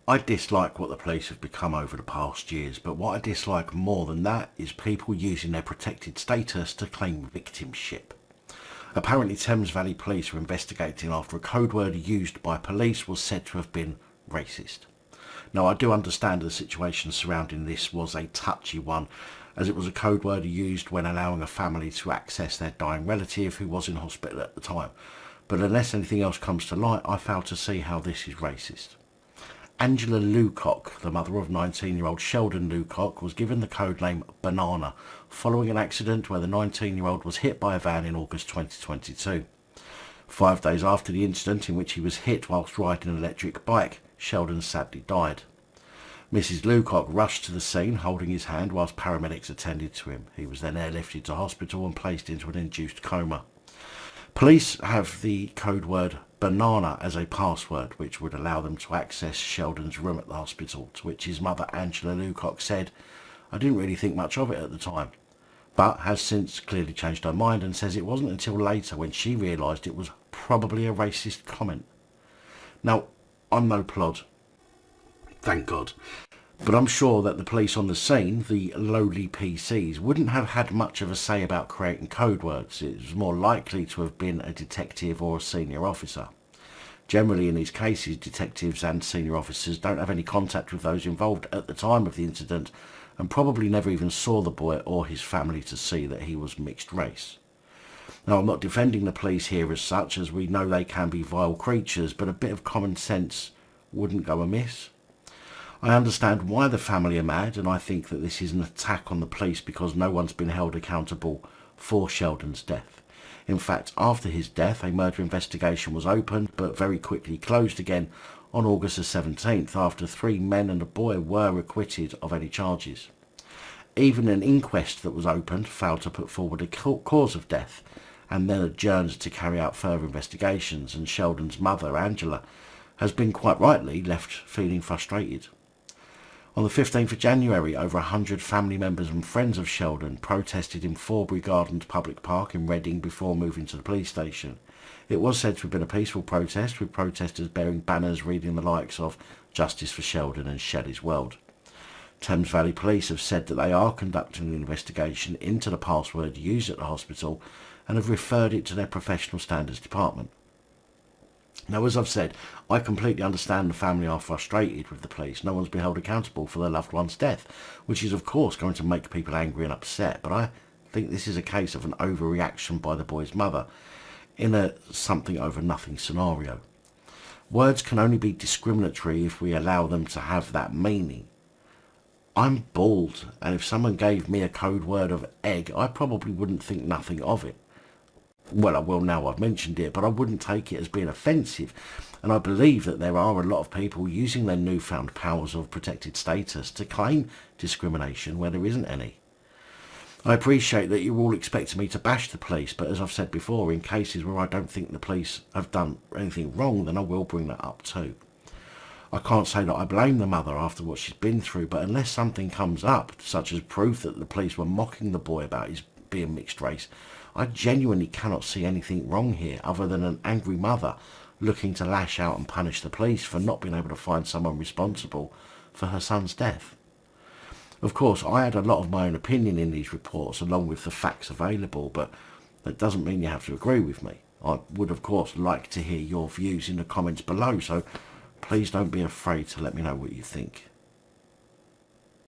I dislike what the police have become over the past years, but what I dislike more than that is people using their protected status to claim victimship. Apparently Thames Valley Police were investigating after a code word used by police was said to have been racist. Now, I do understand the situation surrounding this was a touchy one, as it was a code word used when allowing a family to access their dying relative who was in hospital at the time. But unless anything else comes to light, I fail to see how this is racist. Angela Lewcock, the mother of 19-year-old Sheldon Lewcock, was given the code name Banana following an accident where the 19-year-old was hit by a van in August 2022. 5 days after the incident in which he was hit whilst riding an electric bike, Sheldon sadly died. Mrs. Lewcock rushed to the scene holding his hand whilst paramedics attended to him. He was then airlifted to hospital and placed into an induced coma. Police have the code word banana as a password, which would allow them to access Sheldon's room at the hospital, to which his mother Angela Lewcock said, "I didn't really think much of it at the time," but has since clearly changed her mind and says it wasn't until later when she realised it was probably a racist comment. Now, I'm no plod, thank God, but I'm sure that the police on the scene, the lowly PCs, wouldn't have had much of a say about creating code words. It was more likely to have been a detective or a senior officer. Generally in these cases, detectives and senior officers don't have any contact with those involved at the time of the incident and probably never even saw the boy or his family to see that he was mixed race. Now, I'm not defending the police here as such, as we know they can be vile creatures, but a bit of common sense wouldn't go amiss. I understand why the family are mad, and I think that this is an attack on the police because no one's been held accountable for Sheldon's death. In fact, after his death, a murder investigation was opened, but very quickly closed again on August the 17th after 3 men and a boy were acquitted of any charges. Even an inquest that was opened failed to put forward a cause of death, and then adjourned to carry out further investigations, and Sheldon's mother, Angela, has been quite rightly left feeling frustrated. On the 15th of January, over 100 family members and friends of Sheldon protested in Forbury Gardens Public Park in Reading before moving to the police station. It was said to have been a peaceful protest, with protesters bearing banners reading the likes of "Justice for Sheldon" and "Shelley's World." Thames Valley Police have said that they are conducting an investigation into the password used at the hospital and have referred it to their professional standards department. Now, as I've said, I completely understand the family are frustrated with the police. No one's been held accountable for their loved one's death, which is of course going to make people angry and upset, but I think this is a case of an overreaction by the boy's mother in a something over nothing scenario. Words can only be discriminatory if we allow them to have that meaning. I'm bald, and if someone gave me a code word of egg, I probably wouldn't think nothing of it. Well, I will now I've mentioned it, but I wouldn't take it as being offensive, and I believe that there are a lot of people using their newfound powers of protected status to claim discrimination where there isn't any. I appreciate that you all expect me to bash the police, but as I've said before, in cases where I don't think the police have done anything wrong, then I will bring that up too. I can't say that I blame the mother after what she's been through, but unless something comes up, such as proof that the police were mocking the boy about his being mixed race, I genuinely cannot see anything wrong here other than an angry mother looking to lash out and punish the police for not being able to find someone responsible for her son's death. Of course, I had a lot of my own opinion in these reports along with the facts available, but that doesn't mean you have to agree with me. I would of course like to hear your views in the comments below, so please don't be afraid to let me know what you think.